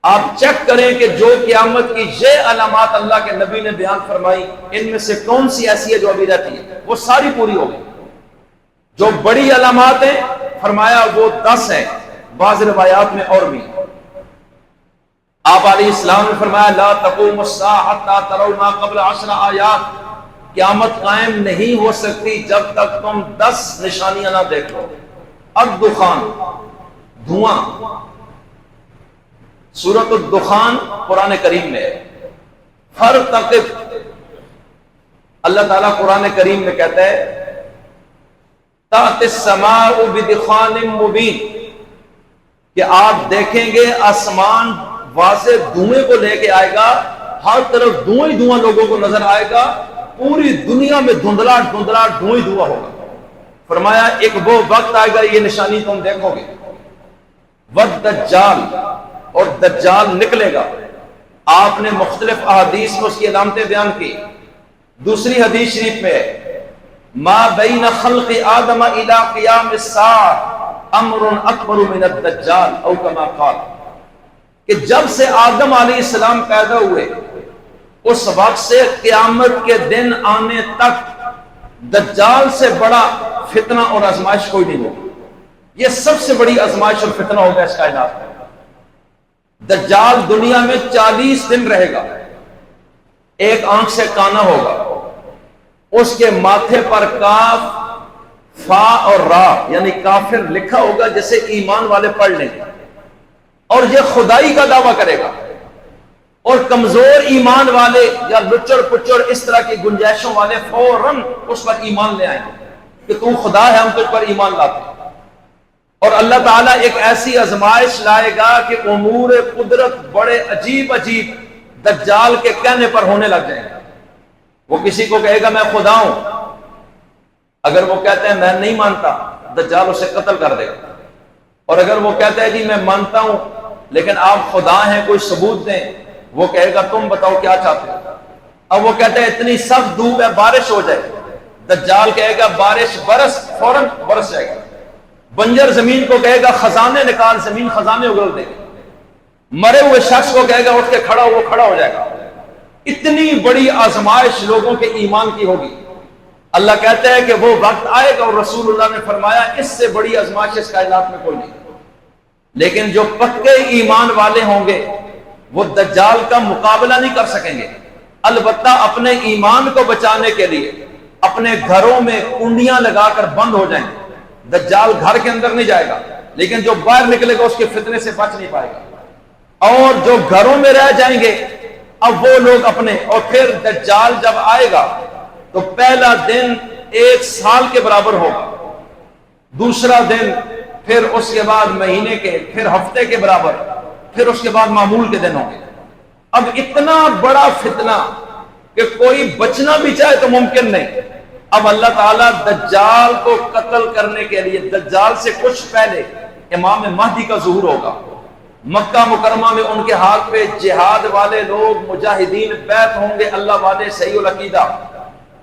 آپ چیک کریں کہ جو قیامت کی یہ علامات اللہ کے نبی نے بیان فرمائی، ان میں سے کون سی ایسی ہے جو ابھی رہتی ہے؟ وہ ساری پوری ہو گئی۔ جو بڑی علامات ہیں فرمایا وہ 10 ہیں، بعض روایات میں اور بھی۔ آپ علیہ السلام نے فرمایا لا تقوم الساعة حتى تروا ما قبل 10 آیات، قیامت قائم نہیں ہو سکتی جب تک تم 10 نشانیاں نہ دیکھ لو۔ الدخان، دھواں، سورۃ الدخان قرآن کریم میں ہے۔ فرتقب، اللہ تعالیٰ قرآن کریم میں کہتا ہے تأتی السماء بدخان مبین، کہ آپ دیکھیں گے آسمان واضح دھوئیں کو لے کے آئے گا، ہر طرف دھواں ہی دھواں لوگوں کو نظر آئے گا، پوری دنیا میں دھندلاہٹ دھندلاہٹ دھواں ہی دھواں ہوگا۔ فرمایا ایک وہ وقت آئے گا یہ نشانی تم دیکھو گے، والدجال، اور دجال نکلے گا۔ آپ نے مختلف احادیث میں اس کی علامتیں بیان کی۔ دوسری حدیث شریف میں ما بین خلق آدم الی قیام الساعہ امر اکبر من الدجال او کما قال، کہ جب سے آدم علیہ السلام پیدا ہوئے اس وقت سے قیامت کے دن آنے تک دجال سے بڑا فتنہ اور آزمائش کوئی نہیں ہوگی۔ یہ سب سے بڑی آزمائش اور فتنہ ہوگا اس کائنات میں۔ دجال دنیا میں 40 دن رہے گا، ایک آنکھ سے کانا ہوگا، اس کے ماتھے پر کاف، فا اور را یعنی کافر لکھا ہوگا جسے ایمان والے پڑھ لیں، اور یہ خدائی کا دعویٰ کرے گا، اور کمزور ایمان والے یا لچڑ پچڑ اس طرح کی گنجائشوں والے فوراً اس پر ایمان لے آئیں گے کہ تو خدا ہے، ہم تجھ پر ایمان لاتے ہیں۔ اور اللہ تعالیٰ ایک ایسی آزمائش لائے گا کہ امور قدرت بڑے عجیب عجیب دجال کے کہنے پر ہونے لگ جائیں گے۔ وہ کسی کو کہے گا میں خدا ہوں، اگر وہ کہتے ہیں میں نہیں مانتا، دجال اسے قتل کر دے گا۔ اور اگر وہ کہتا ہے جی میں مانتا ہوں لیکن آپ خدا ہیں کوئی ثبوت دیں، وہ کہے گا تم بتاؤ کیا چاہتے ہو۔ اب وہ کہتا ہے اتنی سخت دھوپ ہے بارش ہو جائے، دجال کہے گا بارش برس، فوراً برس جائے گا۔ بنجر زمین کو کہے گا خزانے نکال، زمین خزانے اگل دے گا۔ مرے ہوئے شخص کو کہے گا اٹھ کے کھڑا ہو، وہ کھڑا ہو جائے گا۔ اتنی بڑی آزمائش لوگوں کے ایمان کی ہوگی۔ اللہ کہتا ہے کہ وہ وقت آئے گا، اور رسول اللہ نے فرمایا اس سے بڑی آزمائش اس کائنات میں کوئی نہیں۔ لیکن جو پکے ایمان والے ہوں گے وہ دجال کا مقابلہ نہیں کر سکیں گے، البتہ اپنے ایمان کو بچانے کے لیے اپنے گھروں میں کنڈیاں لگا کر بند ہو جائیں گے۔ دجال گھر کے اندر نہیں جائے گا، لیکن جو باہر نکلے گا اس کے فتنے سے بچ نہیں پائے گا۔ اور جو گھروں میں رہ جائیں گے اب وہ لوگ اپنے، اور پھر دجال جب آئے گا تو پہلا دن 1 سال کے برابر ہوگا، دوسرا دن، پھر اس کے بعد مہینے کے، پھر ہفتے کے برابر، پھر اس کے بعد معمول کے دن ہوں گے۔ اب اتنا بڑا فتنہ کہ کوئی بچنا بھی چاہے تو ممکن نہیں۔ اب اللہ تعالیٰ دجال کو قتل کرنے کے لیے، دجال سے کچھ پہلے امام مہدی کا ظہور ہوگا۔ مکہ مکرمہ میں ان کے ہاتھ پہ جہاد والے لوگ، مجاہدین بیعت ہوں گے، اللہ والے صحیح العقیدہ،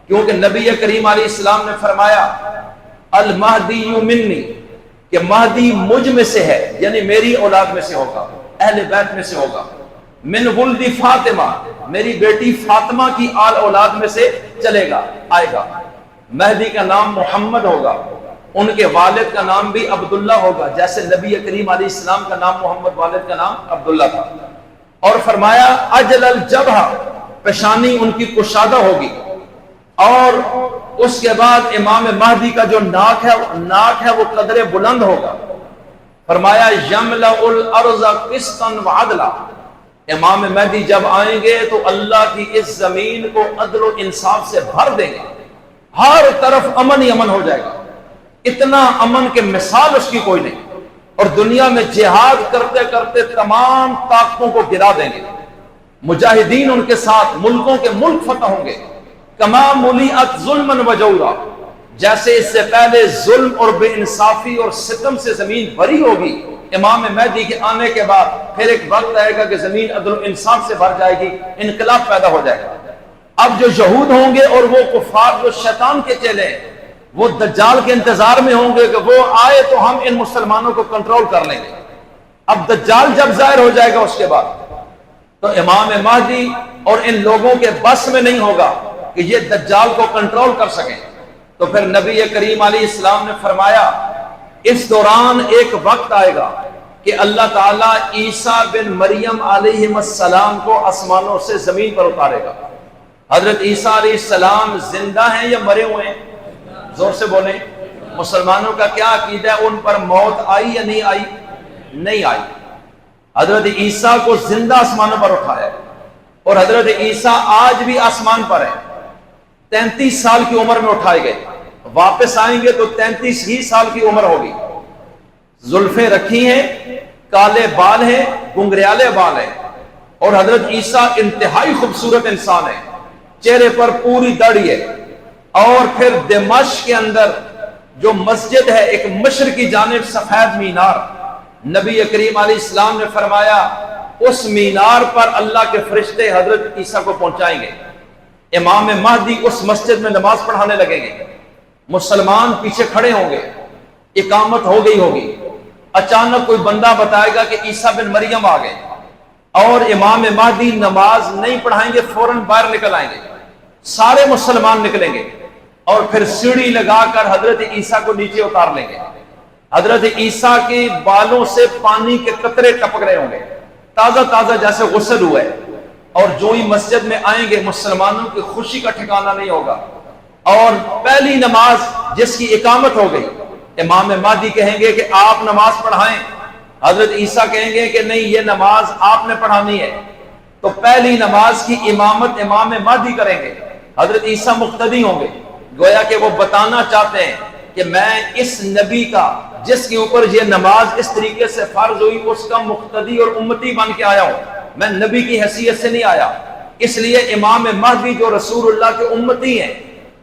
کیونکہ نبی کریم علیہ السلام نے فرمایا المہدی منی، کہ مہدی مجھ میں سے ہے، یعنی میری اولاد میں سے ہوگا، اہل بیت میں سے ہوگا۔ من ولد فاطمہ، میری بیٹی فاطمہ کی آل اولاد میں سے چلے گا، آئے گا۔ مہدی کا نام محمد ہوگا، ان کے والد کا نام بھی عبداللہ ہوگا، جیسے نبی کریم علیہ السلام کا نام محمد، والد کا نام عبداللہ تھا۔ اور فرمایا اجل الجبہہ، پیشانی ان کی کشادہ ہوگی، اور اس کے بعد امام مہدی کا جو ناک ہے وہ قدر بلند ہوگا۔ فرمایا یملأ الارض قسطا وعدلا، امام مہدی جب آئیں گے تو اللہ کی اس زمین کو عدل و انصاف سے بھر دیں گے، ہر طرف امن ہی امن ہو جائے گا، اتنا امن کہ مثال اس کی کوئی نہیں۔ اور دنیا میں جہاد کرتے کرتے تمام طاقتوں کو گرا دیں گے، مجاہدین ان کے ساتھ، ملکوں کے ملک فتح ہوں گے۔ کما ملیت ظلما وجورا، جیسے اس سے پہلے ظلم اور بے انصافی اور ستم سے زمین بھری ہوگی، امام مہدی کے آنے کے بعد پھر ایک وقت آئے گا کہ زمین عدل و انصاف سے بھر جائے گی، انقلاب پیدا ہو جائے گا۔ اب جو یہود ہوں گے اور وہ کفار جو شیطان کے چیلے ہیں، وہ دجال کے انتظار میں ہوں گے کہ وہ آئے تو ہم ان مسلمانوں کو کنٹرول کر لیں گے۔ اب دجال جب ظاہر ہو جائے گا اس کے بعد تو امام مہدی اور ان لوگوں کے بس میں نہیں ہوگا کہ یہ دجال کو کنٹرول کر سکیں۔ تو پھر نبی کریم علیہ السلام نے فرمایا اس دوران ایک وقت آئے گا کہ اللہ تعالیٰ عیسیٰ بن مریم علیہ السلام کو آسمانوں سے زمین پر اتارے گا۔ حضرت عیسیٰ علیہ السلام زندہ ہیں یا مرے ہوئے ہیں؟ زور سے بولیں۔ مسلمانوں کا کیا عقیدہ ہے؟ ان پر موت آئی یا نہیں آئی؟ نہیں آئی۔ حضرت عیسیٰ کو زندہ آسمانوں پر اٹھایا ہے، اور حضرت عیسیٰ آج بھی آسمان پر ہے۔ 33 سال کی عمر میں اٹھائے گئے، واپس آئیں گے تو 33 ہی سال کی عمر ہوگی۔ زلفیں رکھی ہیں، کالے بال ہیں، گنگریالے بال ہیں، اور حضرت عیسیٰ انتہائی خوبصورت انسان ہے، چہرے پر پوری داڑھی ہے۔ اور پھر دمشق کے اندر جو مسجد ہے، ایک مشرق کی جانب سفید مینار، نبی کریم علیہ السلام نے فرمایا اس مینار پر اللہ کے فرشتے حضرت عیسیٰ کو پہنچائیں گے۔ امام مہدی اس مسجد میں نماز پڑھانے لگیں گے، مسلمان پیچھے کھڑے ہوں گے، اقامت ہو گئی ہوگی، اچانک کوئی بندہ بتائے گا کہ عیسیٰ بن مریم آ گئے، اور امام مہدی نماز نہیں پڑھائیں گے، فوراً باہر نکل آئیں گے، سارے مسلمان نکلیں گے، اور پھر سیڑھی لگا کر حضرت عیسیٰ کو نیچے اتار لیں گے۔ حضرت عیسیٰ کے بالوں سے پانی کے قطرے ٹپک رہے ہوں گے، تازہ تازہ جیسے غسل ہوا ہے، اور جو ہی مسجد میں آئیں گے مسلمانوں کی خوشی کا ٹھکانہ نہیں ہوگا۔ اور پہلی نماز جس کی اقامت ہو گئی، امام مہدی کہیں گے کہ آپ نماز پڑھائیں، حضرت عیسیٰ کہیں گے کہ نہیں، یہ نماز آپ نے پڑھانی ہے۔ تو پہلی نماز کی امامت امام مہدی کریں گے، حضرت عیسیٰ مقتدی ہوں گے۔ گویا کہ وہ بتانا چاہتے ہیں کہ میں اس نبی کا جس کے اوپر یہ نماز اس طریقے سے فرض ہوئی، اس کا مقتدی اور امتی بن کے آیا ہوں، میں نبی کی حیثیت سے نہیں آیا۔ اس لیے امام مہدی جو رسول اللہ کے امتی ہیں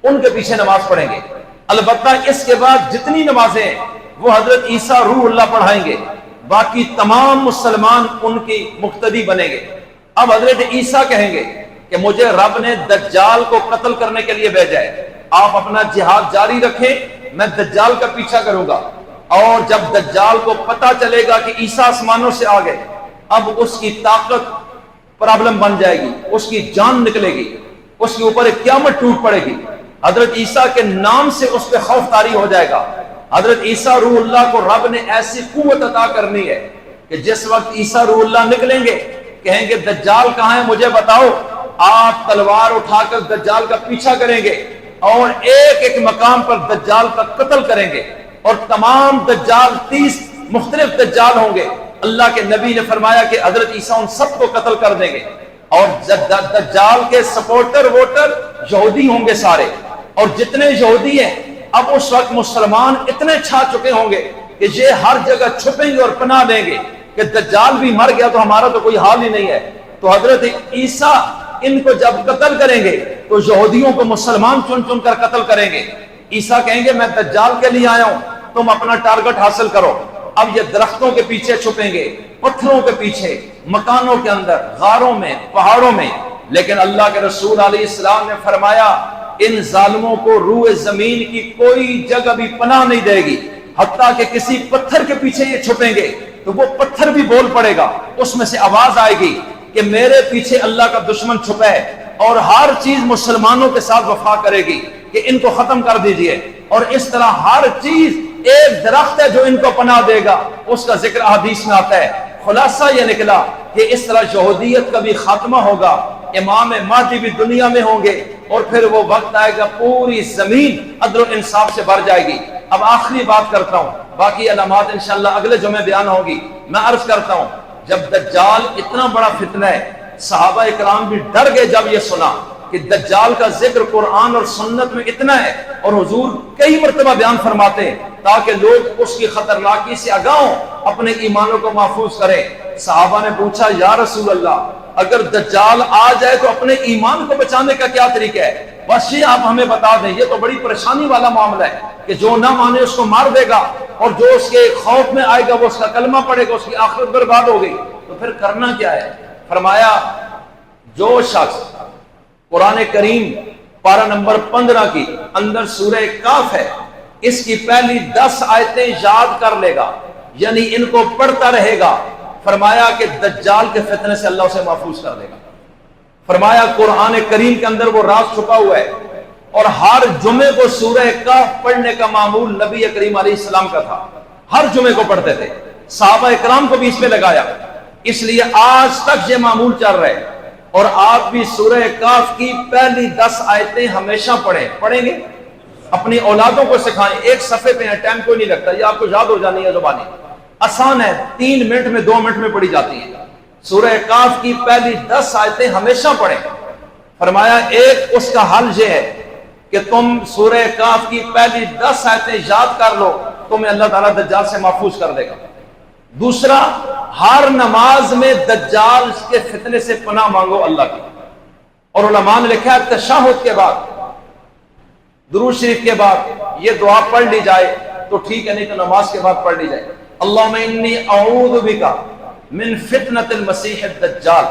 ان کے پیچھے نماز پڑھیں گے۔ البتہ اس کے بعد جتنی نمازیں ہیں وہ حضرت عیسیٰ روح اللہ پڑھائیں گے، باقی تمام مسلمان ان کی مقتدی بنیں گے۔ اب حضرت عیسیٰ کہیں گے کہ مجھے رب نے دجال کو قتل کرنے کے لیے بھیجا ہے، آپ اپنا جہاد جاری رکھیں، میں دجال کا پیچھا کروں گا۔ اور جب دجال کو پتہ چلے گا کہ عیسیٰ آسمانوں سے آ گئے، اب اس کی طاقت پرابلم بن جائے گی، اس کی جان نکلے گی، اس کے اوپر ایک قیامت ٹوٹ پڑے گی۔ حضرت عیسیٰ کے نام سے اس پہ خوف طاری ہو جائے گا۔ حضرت عیسیٰ روح اللہ کو رب نے ایسی قوت عطا کرنی ہے کہ جس وقت عیسیٰ روح اللہ نکلیں گے، کہیں گے دجال کہاں ہے مجھے بتاؤ، آپ تلوار اٹھا کر دجال کا پیچھا کریں گے، اور ایک ایک مقام پر دجال کا قتل کریں گے، اور تمام دجال 30 مختلف دجال ہوں گے۔ اللہ کے نبی نے فرمایا کہ حضرت عیسیٰ ان سب کو قتل کر دیں گے، اور دجال کے سپورٹر ووٹر یہودی ہوں گے سارے، اور جتنے یہودی ہیں اب اس وقت مسلمان اتنے چھا چکے ہوں گے کہ یہ ہر جگہ چھپیں گے اور پناہ لیں گے کہ دجال بھی مر گیا تو ہمارا تو کوئی حال ہی نہیں ہے۔ تو حضرت عیسیٰ ان کو جب قتل کریں گے تو یہودیوں کو مسلمان چن چن کر قتل کریں گے۔ عیسیٰ کہیں گے میں دجال کے لیے آیا ہوں، تم اپنا ٹارگٹ حاصل کرو۔ اب یہ درختوں کے پیچھے چھپیں گے، پتھروں کے پیچھے، مکانوں کے اندر، غاروں میں، پہاڑوں میں، لیکن اللہ کے رسول علیہ السلام نے فرمایا ان ظالموں کو روح زمین کی کوئی جگہ بھی پناہ نہیں دے گی، حتیٰ کہ کسی پتھر کے پیچھے یہ چھپیں گے تو وہ پتھر بھی بول پڑے گا، اس میں سے آواز آئے گی کہ میرے پیچھے اللہ کا دشمن چھپا ہے، اور ہر چیز مسلمانوں کے ساتھ وفا کرے گی کہ ان کو ختم کر دیجئے۔ اور اس طرح ہر چیز، ایک درخت ہے جو ان کو پناہ دے گا، اس کا ذکر حدیث میں آتا ہے۔ خلاصہ یہ نکلا کہ اس طرح یہودیت کا بھی خاتمہ ہوگا، امام مہدی بھی دنیا میں ہوں گے، اور پھر وہ وقت آئے گا پوری زمین عدل و انصاف سے بھر جائے گی۔ اب آخری بات کرتا ہوں، باقی علامات انشاءاللہ اگلے جمعے بیان ہوگی۔ میں عرض کرتا ہوں جب دجال اتنا بڑا فتنہ ہے، صحابہ اکرام بھی ڈر گئے جب یہ سنا کہ دجال کا ذکر قرآن اور سنت میں اتنا ہے، اور حضور کئی مرتبہ بیان فرماتے ہیں تاکہ لوگ اس کی خطرناکی سے آگاہ ہوں، اپنے ایمانوں کو محفوظ کریں۔ صحابہ نے پوچھا یا رسول اللہ اگر دجال آ جائے تو اپنے ایمان کو بچانے کا کیا طریقہ ہے؟ بس یہ آپ ہمیں بتا دیں، یہ تو بڑی پریشانی والا معاملہ ہے کہ جو نہ مانے اس کو مار دے گا، اور جو اس کے خوف میں آئے گا وہ اس کا کلمہ پڑے گا، اس کی آخرت برباد ہو گئی، تو پھر کرنا کیا ہے؟ فرمایا جو شخص قرآن کریم پارہ نمبر 15 کی اندر سورہ کاف ہے، اس کی پہلی 10 آیتیں یاد کر لے گا، یعنی ان کو پڑھتا رہے گا، فرمایا کہ دجال کے فتنے سے اللہ اسے محفوظ کر دے گا۔ فرمایا قرآن کریم کے اندر وہ راز چھپا ہوا ہے، اور ہر جمعے کو سورہ کہف پڑھنے کا معمول نبی کریم علیہ السلام کا تھا، ہر جمعے کو پڑھتے تھے، صحابہ اکرام کو بھی اس پہ لگایا، اس لیے آج تک یہ معمول چل رہا ہے۔ اور آپ بھی سورہ کہف کی پہلی 10 آیتیں ہمیشہ پڑھیں گے، اپنی اولادوں کو سکھائیں، ایک صفحے پہ ہیں، ٹائم کوئی نہیں لگتا، یہ آپ کو یاد ہو جانی ہے، زبانی آسان ہے، 3 منٹ میں 2 منٹ میں پڑھی جاتی ہیں۔ سورہ کہف کی پہلی 10 آیتیں ہمیشہ پڑھیں۔ فرمایا ایک اس کا حل یہ ہے کہ تم سورہ کہف کی پہلی 10 آیتیں یاد کر لو، تمہیں اللہ تعالیٰ دجال سے محفوظ کر دے گا۔ دوسرا، ہر نماز میں دجال کے فتنے سے پناہ مانگو اللہ کی۔ اور علماء نے لکھا ہے تشہد کے بعد، درود شریف کے بعد یہ دعا پڑھ لی جائے تو ٹھیک ہے، نہیں تو نماز کے بعد پڑھ لی جائے، اللہم انی اعوذ بک من فتنۃ المسیح الدجال۔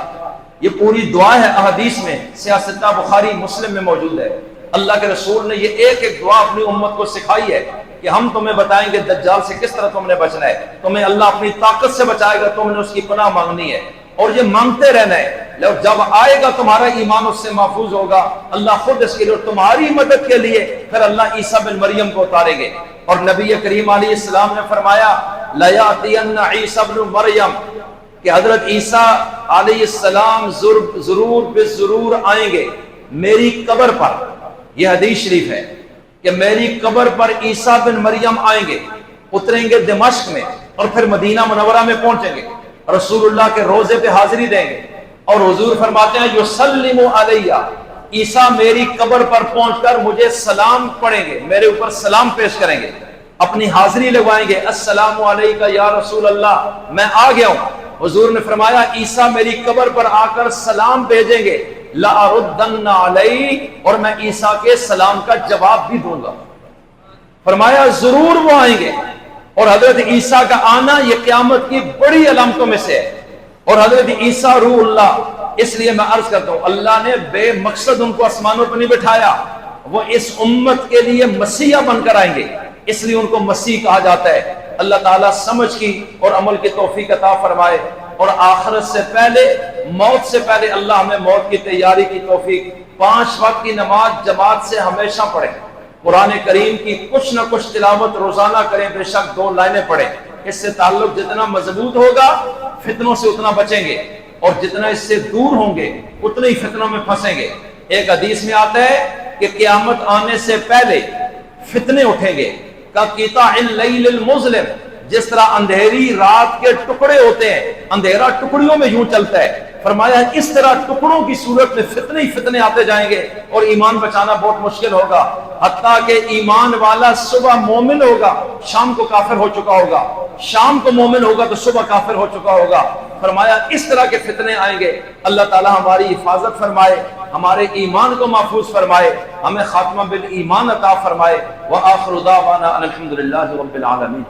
یہ پوری دعا ہے، احادیث میں، سیاستہ بخاری مسلم میں موجود ہے۔ اللہ کے رسول نے یہ ایک ایک دعا اپنی امت کو سکھائی ہے کہ ہم تمہیں بتائیں گے دجال سے کس طرح تم نے بچنا ہے، تمہیں اللہ اپنی طاقت سے بچائے گا، تم نے اس کی پناہ مانگنی ہے اور یہ مانگتے رہنا ہے۔ جب آئے گا تمہارا ایمان اس سے محفوظ ہوگا، اللہ خود اس کے لیے تمہاری مدد کے لیے پھر اللہ عیسیٰ بن مریم کو اتاریں گے۔ اور نبی کریم علیہ السلام نے فرمایا لَيَأْتِيَنَّ عِيسَىٰ ابْنُ مَرْيَمَ، کہ حضرت عیسیٰ علیہ السلام ضرور آئیں گے میری قبر پر۔ یہ حدیث شریف ہے کہ میری قبر پر عیسیٰ بن مریم آئیں گے، اتریں گے دمشق میں اور پھر مدینہ منورہ میں پہنچیں گے، رسول اللہ کے روضے پہ حاضری دیں گے، اور حضور فرماتے ہیں یسلم علیہ، عیسیٰ میری قبر پر پہنچ کر مجھے سلام پڑھیں گے، میرے اوپر سلام پیش کریں گے، اپنی حاضری لگوائیں گے، السلام علیکہ یا رسول اللہ، میں آ گیا ہوں۔ حضور نے فرمایا عیسیٰ میری قبر پر آ کر سلام بھیجیں گے، لَأَرُدَّنَّ عَلَيْهِ، اور میں عیسیٰ کے سلام کا جواب بھی دوں گا۔ فرمایا ضرور وہ آئیں گے، اور حضرت عیسیٰ کا آنا یہ قیامت کی بڑی علامتوں میں سے ہے۔ اور حضرت عیسیٰ روح اللہ، اس لیے میں عرض کرتا ہوں اللہ نے بے مقصد ان کو آسمانوں پر نہیں بٹھایا، وہ اس امت کے لیے مسیح بن کر آئیں گے، اس لیے ان کو مسیح کہا جاتا ہے۔ اللہ تعالیٰ سمجھ کی اور عمل کی توفیق عطا فرمائے، اور آخرت سے پہلے، موت سے پہلے اللہ ہمیں موت کی تیاری کی توفیق، 5 وقت کی نماز جماعت سے ہمیشہ پڑھیں، قرآن کریم کی کچھ نہ کچھ تلاوت روزانہ کریں، بے شک 2 لائنیں پڑھیں، اس سے تعلق جتنا مضبوط ہوگا فتنوں سے اتنا بچیں گے، اور جتنا اس سے دور ہوں گے اتنے ہی فتنوں میں پھنسیں گے۔ ایک حدیث میں آتا ہے کہ قیامت آنے سے پہلے فتنے اٹھیں گے، قطع اللیل المظلم، جس طرح اندھیری رات کے ٹکڑے ہوتے ہیں، اندھیرا ٹکڑیوں میں یوں چلتا ہے، فرمایا اس طرح ٹکڑوں کی صورت میں فتنے ہی فتنے آتے جائیں گے، اور ایمان بچانا بہت مشکل ہوگا، حتیٰ کہ ایمان والا صبح مومن ہوگا شام کو کافر ہو چکا ہوگا، شام کو مومن ہوگا تو صبح کافر ہو چکا ہوگا۔ فرمایا اس طرح کے فتنے آئیں گے، اللہ تعالی ہماری حفاظت فرمائے، ہمارے ایمان کو محفوظ فرمائے، ہمیں خاتمہ بالایمان عطا فرمائے۔ وآخر دعوانا ان الحمد للہ رب العالمین۔